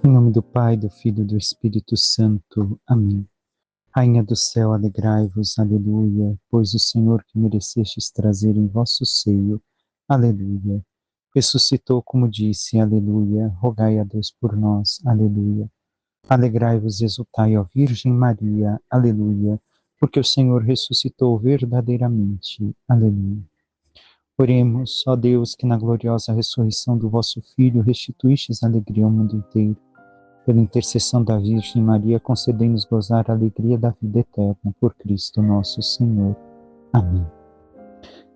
Em nome do Pai, do Filho e do Espírito Santo. Amém. Rainha do céu, alegrai-vos, aleluia, pois o Senhor que merecestes trazer em vosso seio, aleluia, ressuscitou como disse, aleluia, rogai a Deus por nós, aleluia. Alegrai-vos, exultai, ó Virgem Maria, aleluia, porque o Senhor ressuscitou verdadeiramente, aleluia. Oremos, ó Deus, que na gloriosa ressurreição do vosso Filho restituístes alegria ao mundo inteiro. Pela intercessão da Virgem Maria, concedei-nos gozar a alegria da vida eterna, por Cristo nosso Senhor. Amém.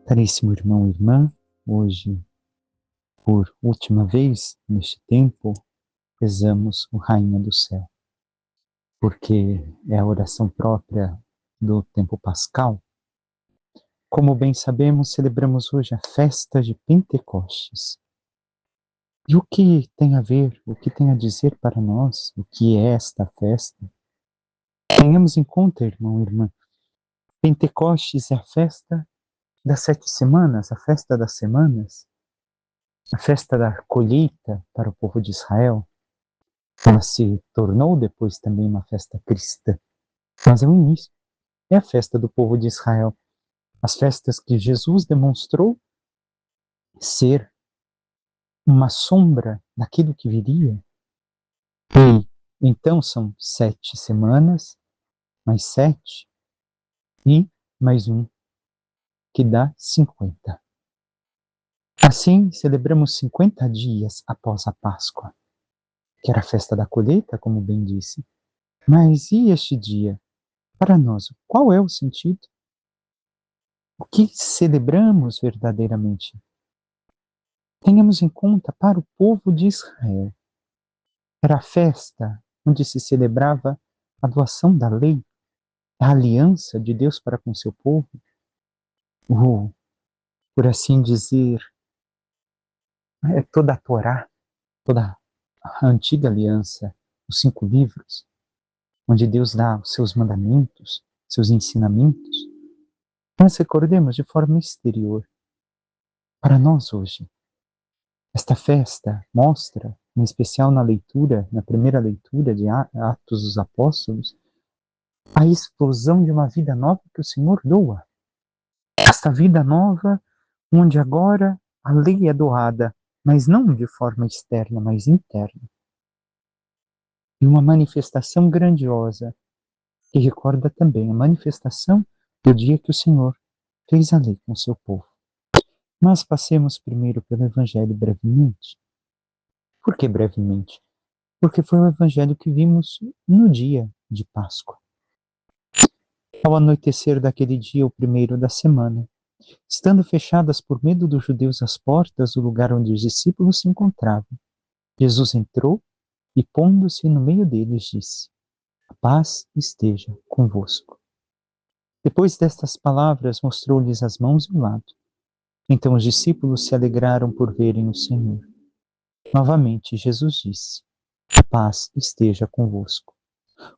Caríssimo irmão e irmã, hoje, por última vez neste tempo, rezamos o Rainha do Céu, porque é a oração própria do tempo pascal. Como bem sabemos, celebramos hoje a festa de Pentecostes. E o que tem a ver, o que tem a dizer para nós, o que é esta festa? Tenhamos em conta, irmão e irmã, Pentecostes é a festa das 7 semanas, a festa das semanas, a festa da colheita para o povo de Israel. Ela se tornou depois também uma festa cristã, mas é o início, é a festa do povo de Israel. As festas que Jesus demonstrou ser uma sombra daquilo que viria. E então são 7 semanas, mais 7, e mais um, que dá 50. Assim, celebramos 50 dias após a Páscoa, que era a festa da colheita, como bem disse. Mas e este dia? Para nós, qual é o sentido? O que celebramos verdadeiramente? Tenhamos em conta, para o povo de Israel, era a festa onde se celebrava a doação da lei, a aliança de Deus para com seu povo, ou, por assim dizer, toda a Torá, toda a antiga aliança, os 5 livros, onde Deus dá os seus mandamentos, seus ensinamentos. Mas recordemos de forma exterior. Para nós hoje, esta festa mostra, em especial na leitura, na primeira leitura de Atos dos Apóstolos, a explosão de uma vida nova que o Senhor doa. Esta vida nova, onde agora a lei é doada, mas não de forma externa, mas interna. E uma manifestação grandiosa, que recorda também a manifestação do dia que o Senhor fez a lei com o seu povo. Mas passemos primeiro pelo Evangelho brevemente. Por que brevemente? Porque foi o Evangelho que vimos no dia de Páscoa. Ao anoitecer daquele dia, o primeiro da semana, estando fechadas por medo dos judeus as portas do lugar onde os discípulos se encontravam, Jesus entrou e, pondo-se no meio deles, disse: "A paz esteja convosco." Depois destas palavras, mostrou-lhes as mãos e o lado. Então os discípulos se alegraram por verem o Senhor. Novamente, Jesus disse: "A paz esteja convosco.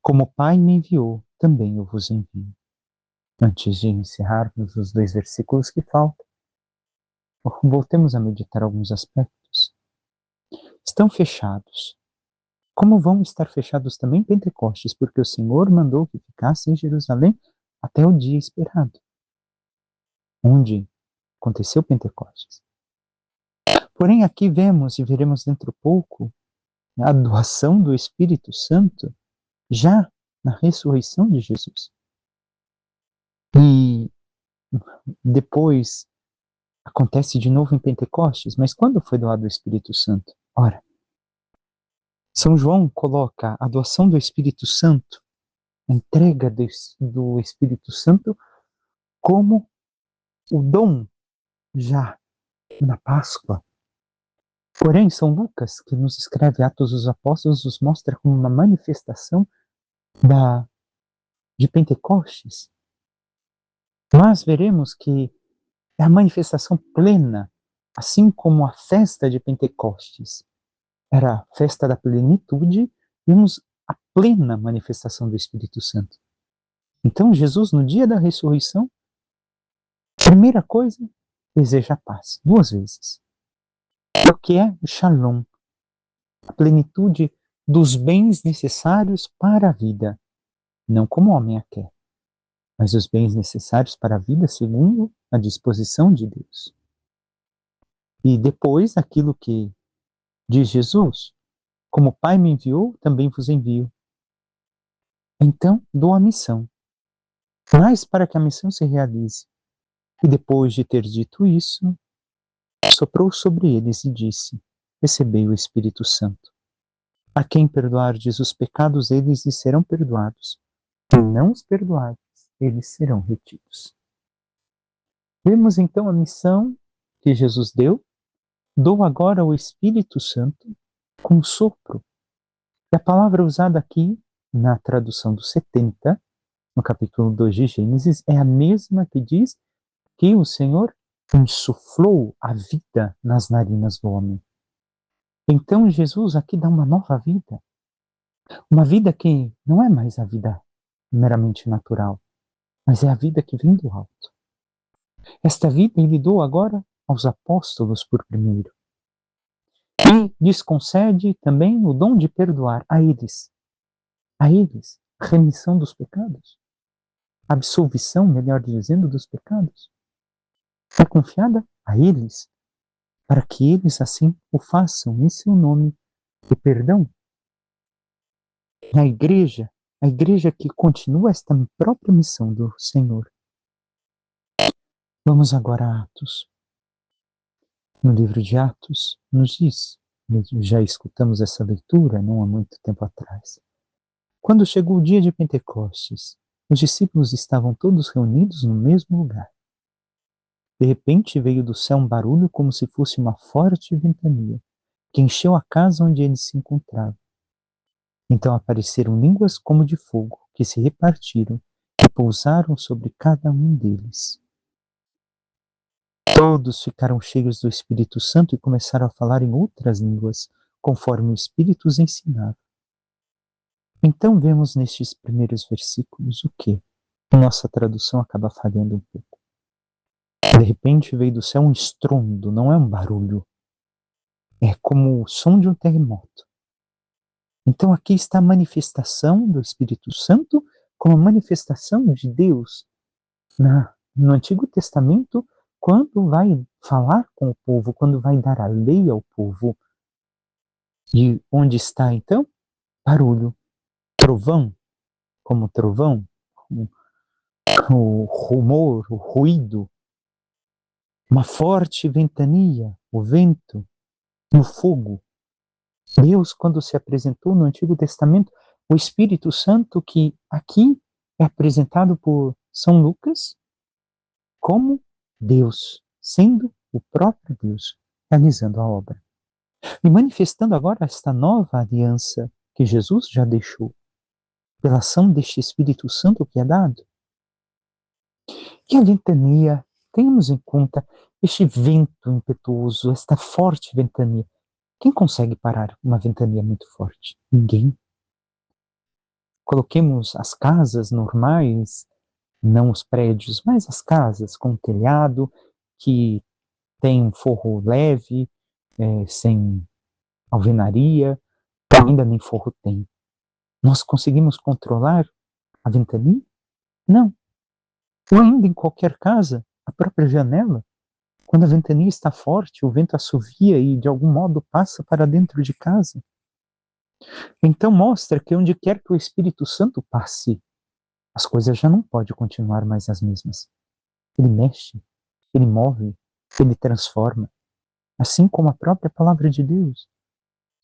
Como o Pai me enviou, também eu vos envio." Antes de encerrarmos os 2 versículos que faltam, voltemos a meditar alguns aspectos. Estão fechados. Como vão estar fechados também Pentecostes? Porque o Senhor mandou que ficasse em Jerusalém até o dia esperado, onde aconteceu Pentecostes. Porém, aqui vemos e veremos dentro pouco a doação do Espírito Santo já na ressurreição de Jesus. E depois acontece de novo em Pentecostes, mas quando foi doado o Espírito Santo? Ora, São João coloca a doação do Espírito Santo, a entrega do Espírito Santo, como o dom já na Páscoa. Porém, São Lucas, que nos escreve Atos dos Apóstolos, nos mostra como uma manifestação de Pentecostes. Mas veremos que é a manifestação plena, assim como a festa de Pentecostes era a festa da plenitude, vimos a plena manifestação do Espírito Santo. Então, Jesus, no dia da ressurreição, primeira coisa, deseja a paz, 2 vezes. O que é o Shalom? A plenitude dos bens necessários para a vida, não como o homem a quer, mas os bens necessários para a vida segundo a disposição de Deus. E depois, aquilo que diz Jesus, como o Pai me enviou, também vos envio. Então, dou a missão, mas para que a missão se realize. E depois de ter dito isso, soprou sobre eles e disse: recebei o Espírito Santo. A quem perdoardes os pecados, eles lhes serão perdoados. Se não os perdoardes, eles serão retidos. Vemos então a missão que Jesus deu. Dou agora o Espírito Santo com sopro. E a palavra usada aqui, na tradução do 70, no capítulo 2 de Gênesis, é a mesma que diz que o Senhor insuflou a vida nas narinas do homem. Então Jesus aqui dá uma nova vida. Uma vida que não é mais a vida meramente natural, mas é a vida que vem do alto. Esta vida ele deu agora aos apóstolos por primeiro. E lhes concede também o dom de perdoar a eles, remissão dos pecados, absolvição, melhor dizendo, dos pecados. É confiada a eles, para que eles assim o façam em seu nome, o perdão. A igreja que continua esta própria missão do Senhor. Vamos agora a Atos. No livro de Atos, nos diz, já escutamos essa leitura não há muito tempo atrás. Quando chegou o dia de Pentecostes, os discípulos estavam todos reunidos no mesmo lugar. De repente veio do céu um barulho como se fosse uma forte ventania, que encheu a casa onde eles se encontravam. Então apareceram línguas como de fogo, que se repartiram e pousaram sobre cada um deles. Todos ficaram cheios do Espírito Santo e começaram a falar em outras línguas, conforme o Espírito os ensinava. Então vemos nestes primeiros versículos o que? Nossa tradução acaba falhando um pouco. De repente veio do céu um estrondo, não é um barulho. É como o som de um terremoto. Então aqui está a manifestação do Espírito Santo como manifestação de Deus no Antigo Testamento, quando vai falar com o povo, quando vai dar a lei ao povo. E onde está então? Barulho, trovão, como trovão, o rumor, o ruído, uma forte ventania, o vento, o fogo. Deus, quando se apresentou no Antigo Testamento, o Espírito Santo, que aqui é apresentado por São Lucas como Deus, sendo o próprio Deus, realizando a obra. E manifestando agora esta nova aliança que Jesus já deixou, pela ação deste Espírito Santo que é dado. E a ventania, tenhamos em conta este vento impetuoso, esta forte ventania. Quem consegue parar uma ventania muito forte? Ninguém. Coloquemos as casas normais, não os prédios, mas as casas com telhado, que tem um forro leve, sem alvenaria, ainda nem forro tem. Nós conseguimos controlar a ventania? Não. Ou ainda em qualquer casa, a própria janela, quando a ventania está forte, o vento assovia e de algum modo passa para dentro de casa. Então mostra que onde quer que o Espírito Santo passe, as coisas já não podem continuar mais as mesmas. Ele mexe, ele move, ele transforma. Assim como a própria palavra de Deus,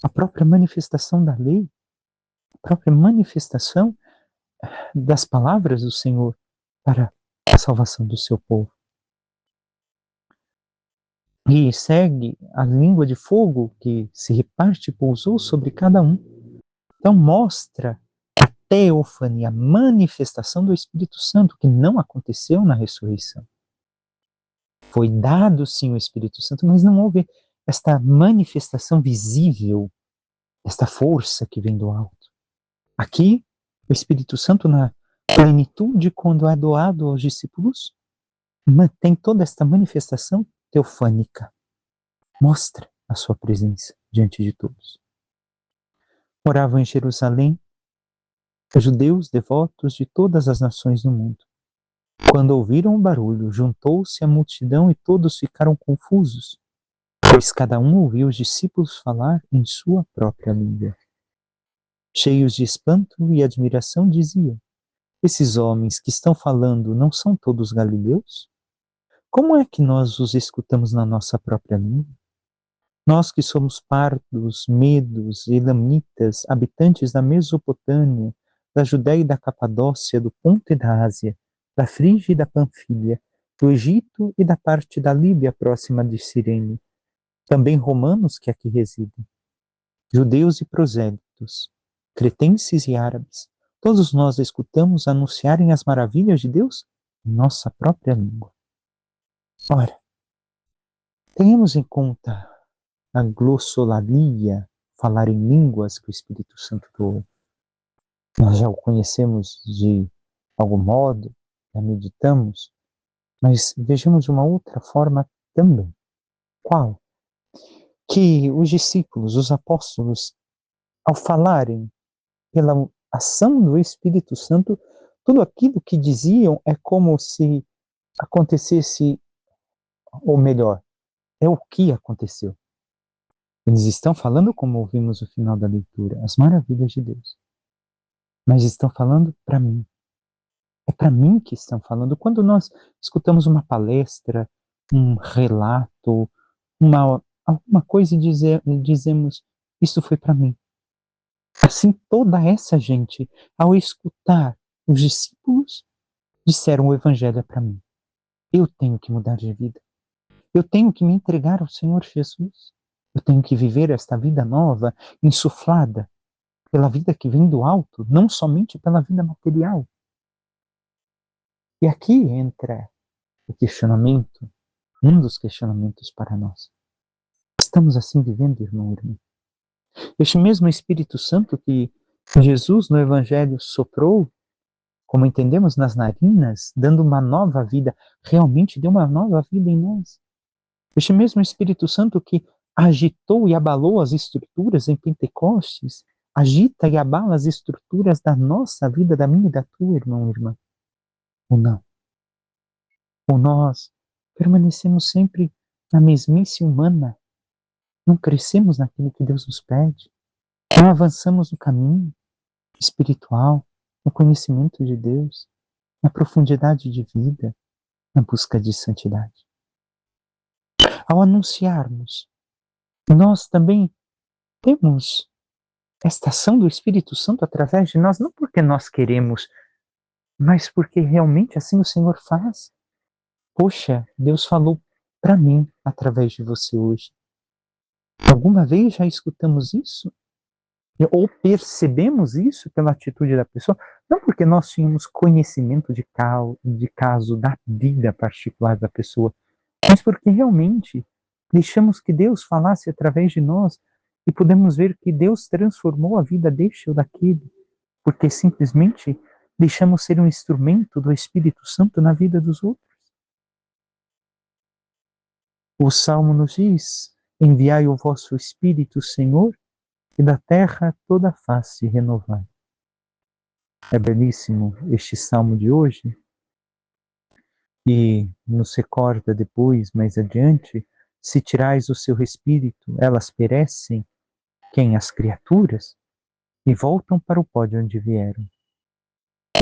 a própria manifestação da lei, a própria manifestação das palavras do Senhor para a salvação do seu povo. E segue a língua de fogo que se reparte e pousou sobre cada um. Então mostra a teofania, a manifestação do Espírito Santo, que não aconteceu na ressurreição. Foi dado sim o Espírito Santo, mas não houve esta manifestação visível, esta força que vem do alto. Aqui, o Espírito Santo, na plenitude, quando é doado aos discípulos, tem toda esta manifestação teofânica. Mostra a sua presença diante de todos. Moravam em Jerusalém judeus devotos de todas as nações do mundo. Quando ouviram o barulho, juntou-se a multidão e todos ficaram confusos, pois cada um ouviu os discípulos falar em sua própria língua. Cheios de espanto e admiração, diziam: esses homens que estão falando não são todos galileus? Como é que nós os escutamos na nossa própria língua? Nós que somos pardos, medos, elamitas, habitantes da Mesopotâmia, da Judéia e da Capadócia, do Ponto e da Ásia, da Frígia e da Panfilha, do Egito e da parte da Líbia próxima de Cirene, também romanos que aqui residem, judeus e prosélitos, cretenses e árabes, todos nós escutamos anunciarem as maravilhas de Deus em nossa própria língua. Ora, tenhamos em conta a glossolalia, falar em línguas que o Espírito Santo doou. Nós já o conhecemos de algum modo, já meditamos, mas vejamos de uma outra forma também. Qual? Que os discípulos, os apóstolos, ao falarem pela ação do Espírito Santo, tudo aquilo que diziam é como se acontecesse, ou melhor, é o que aconteceu. Eles estão falando, como ouvimos no final da leitura, as maravilhas de Deus. Mas estão falando para mim. É para mim que estão falando. Quando nós escutamos uma palestra, um relato, alguma coisa e dizemos, isso foi para mim. Assim, toda essa gente, ao escutar os discípulos, disseram: o evangelho é para mim. Eu tenho que mudar de vida. Eu tenho que me entregar ao Senhor Jesus. Eu tenho que viver esta vida nova, insuflada pela vida que vem do alto, não somente pela vida material. E aqui entra o questionamento, um dos questionamentos para nós. Estamos assim vivendo, irmão e irmã? Este mesmo Espírito Santo que Jesus no Evangelho soprou, como entendemos, nas narinas, dando uma nova vida, realmente deu uma nova vida em nós. Este mesmo Espírito Santo que agitou e abalou as estruturas em Pentecostes, agita e abala as estruturas da nossa vida, da minha e da tua, irmão e irmã. Ou não? Ou nós permanecemos sempre na mesmice humana, não crescemos naquilo que Deus nos pede, não avançamos no caminho espiritual, no conhecimento de Deus, na profundidade de vida, na busca de santidade. Ao anunciarmos, nós também temos esta ação do Espírito Santo através de nós, não porque nós queremos, mas porque realmente assim o Senhor faz. Poxa, Deus falou para mim através de você hoje. Alguma vez já escutamos isso? Ou percebemos isso pela atitude da pessoa? Não porque nós tínhamos conhecimento de caso da vida particular da pessoa, mas porque realmente deixamos que Deus falasse através de nós e podemos ver que Deus transformou a vida deste ou daquele, porque simplesmente deixamos ser um instrumento do Espírito Santo na vida dos outros. O Salmo nos diz: enviai o vosso Espírito, Senhor, e da terra toda a face renovai. É belíssimo este salmo de hoje, e nos recorda depois, mais adiante, se tirais o seu espírito, elas perecem, quem? As criaturas, e voltam para o pó de onde vieram.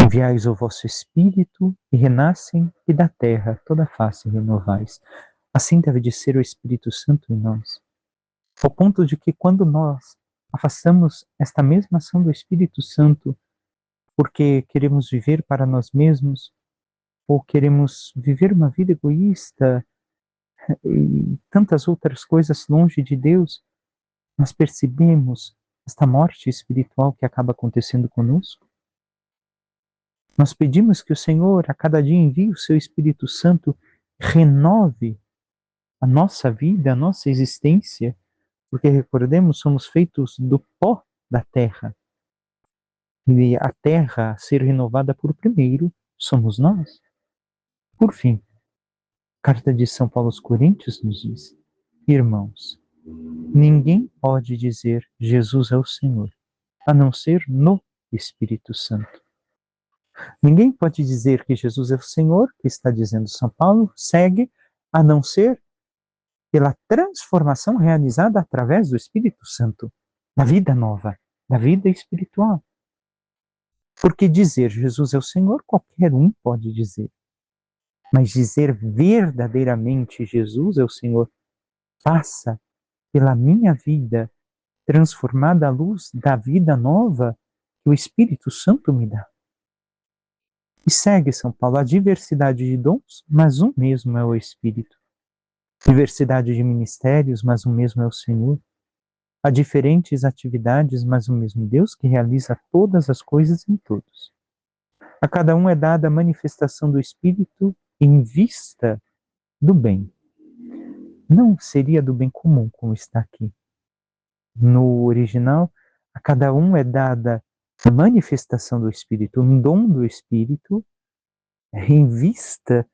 Enviais o vosso espírito, e renascem, e da terra toda a face renovais. Assim deve de ser o Espírito Santo em nós, ao ponto de que quando nós afastamos esta mesma ação do Espírito Santo, porque queremos viver para nós mesmos, ou queremos viver uma vida egoísta e tantas outras coisas longe de Deus, nós percebemos esta morte espiritual que acaba acontecendo conosco. Nós pedimos que o Senhor a cada dia envie o seu Espírito Santo, renove a nossa vida, a nossa existência, porque recordemos, somos feitos do pó da terra. E a terra a ser renovada por primeiro somos nós. Por fim, Carta de São Paulo aos Coríntios nos diz: irmãos, ninguém pode dizer Jesus é o Senhor a não ser no Espírito Santo. Ninguém pode dizer que Jesus é o Senhor, que está dizendo São Paulo, segue, a não ser pela transformação realizada através do Espírito Santo, da vida nova, da vida espiritual. Porque dizer Jesus é o Senhor, qualquer um pode dizer. Mas dizer verdadeiramente Jesus é o Senhor passa pela minha vida transformada à luz da vida nova que o Espírito Santo me dá. E segue São Paulo a diversidade de dons, mas um mesmo é o Espírito. Diversidade de ministérios, mas um mesmo é o Senhor. Há diferentes atividades, mas o mesmo Deus que realiza todas as coisas em todos. A cada um é dada a manifestação do Espírito em vista do bem. Não seria do bem comum, como está aqui. No original, a cada um é dada a manifestação do Espírito, um dom do Espírito, em vista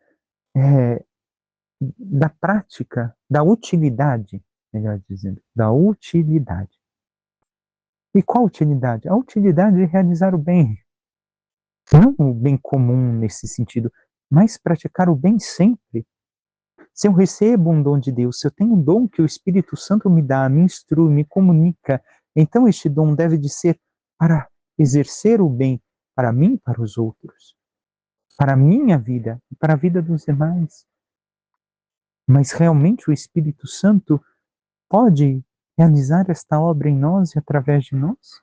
da prática, da utilidade, melhor dizendo, da utilidade. E qual utilidade? A utilidade de realizar o bem. Não o bem comum nesse sentido, mas praticar o bem sempre. Se eu recebo um dom de Deus, se eu tenho um dom que o Espírito Santo me dá, me instrui, me comunica, então este dom deve de ser para exercer o bem para mim e para os outros, para a minha vida e para a vida dos demais. Mas realmente o Espírito Santo pode realizar esta obra em nós e através de nós?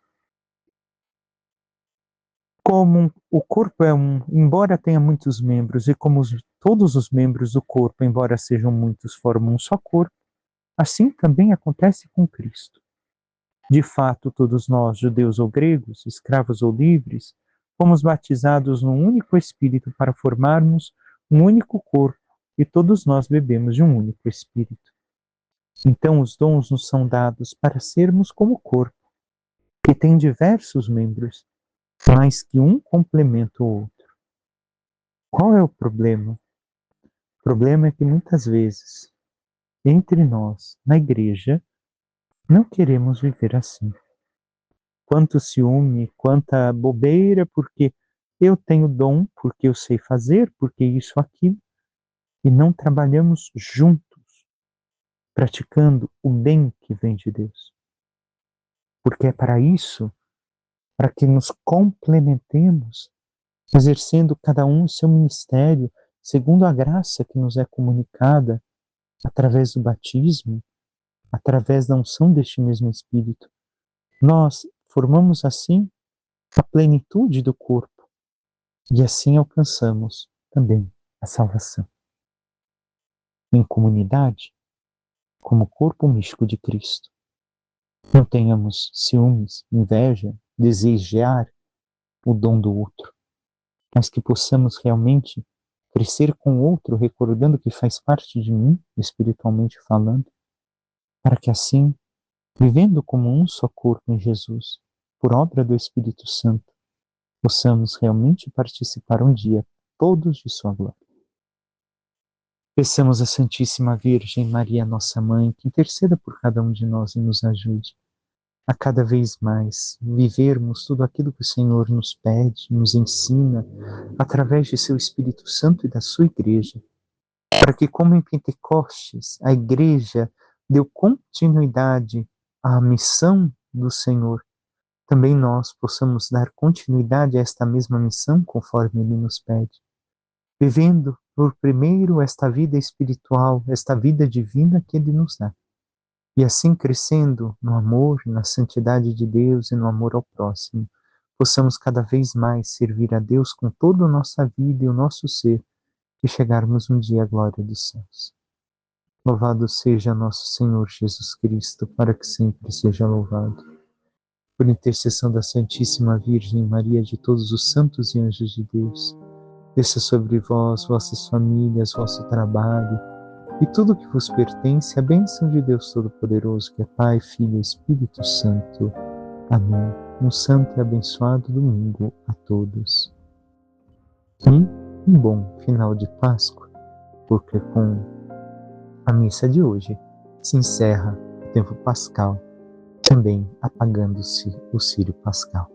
Como o corpo embora tenha muitos membros, e como todos os membros do corpo, embora sejam muitos, formam um só corpo, assim também acontece com Cristo. De fato, todos nós, judeus ou gregos, escravos ou livres, fomos batizados num único Espírito para formarmos um único corpo, e todos nós bebemos de um único Espírito. Então, os dons nos são dados para sermos como o corpo, que tem diversos membros, mas que um complementa o outro. Qual é o problema? O problema é que muitas vezes, entre nós, na igreja, não queremos viver assim. Quanto ciúme, quanta bobeira, porque eu tenho dom, porque eu sei fazer, porque isso, aquilo, e não trabalhamos juntos, praticando o bem que vem de Deus. Porque é para isso, para que nos complementemos, exercendo cada um o seu ministério, segundo a graça que nos é comunicada, através do batismo, através da unção deste mesmo Espírito. Nós formamos assim a plenitude do corpo e assim alcançamos também a salvação. Em comunidade, como corpo místico de Cristo, não tenhamos ciúmes, inveja, desejar o dom do outro, mas que possamos realmente crescer com o outro, recordando que faz parte de mim, espiritualmente falando, para que assim, vivendo como um só corpo em Jesus, por obra do Espírito Santo, possamos realmente participar um dia todos de sua glória. Peçamos à Santíssima Virgem Maria, nossa Mãe, que interceda por cada um de nós e nos ajude a cada vez mais vivermos tudo aquilo que o Senhor nos pede, nos ensina, através de seu Espírito Santo e da sua Igreja, para que, como em Pentecostes, a Igreja deu continuidade à missão do Senhor, também nós possamos dar continuidade a esta mesma missão, conforme Ele nos pede, vivendo por primeiro esta vida espiritual, esta vida divina que Ele nos dá, e assim crescendo no amor, na santidade de Deus e no amor ao próximo, possamos cada vez mais servir a Deus com toda a nossa vida e o nosso ser, e chegarmos um dia à glória dos céus. Louvado seja nosso Senhor Jesus Cristo, para que sempre seja louvado. Por intercessão da Santíssima Virgem Maria, de todos os santos e anjos de Deus, desça sobre vós, vossas famílias, vosso trabalho e tudo que vos pertence, a bênção de Deus Todo-Poderoso, que é Pai, Filho e Espírito Santo. Amém. Um santo e abençoado domingo a todos. E um bom final de Páscoa, porque com a missa de hoje se encerra o tempo pascal também apagando-se o círio pascal.